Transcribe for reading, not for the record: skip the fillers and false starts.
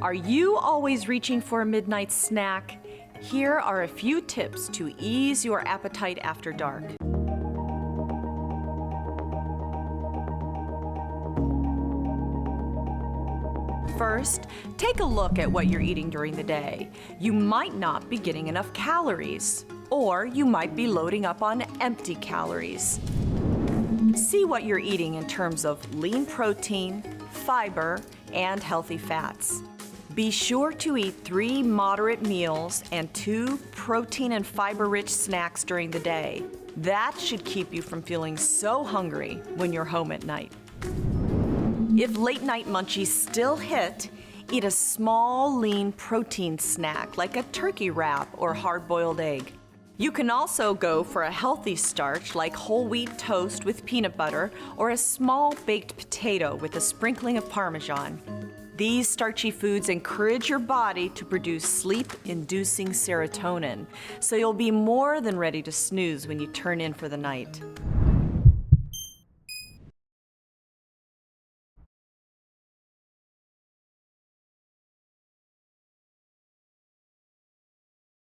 Are you always reaching for a midnight snack? Here are a few tips to ease your appetite after dark. First, take a look at what you're eating during the day. You might not be getting enough calories, or you might be loading up on empty calories. See what you're eating in terms of lean protein, fiber, and healthy fats. Be sure to eat 3 moderate meals and 2 protein and fiber-rich snacks during the day. That should keep you from feeling so hungry when you're home at night. If late-night munchies still hit, eat a small, lean protein snack like a turkey wrap or hard-boiled egg. You can also go for a healthy starch like whole wheat toast with peanut butter or a small baked potato with a sprinkling of Parmesan. These starchy foods encourage your body to produce sleep-inducing serotonin, so you'll be more than ready to snooze when you turn in for the night.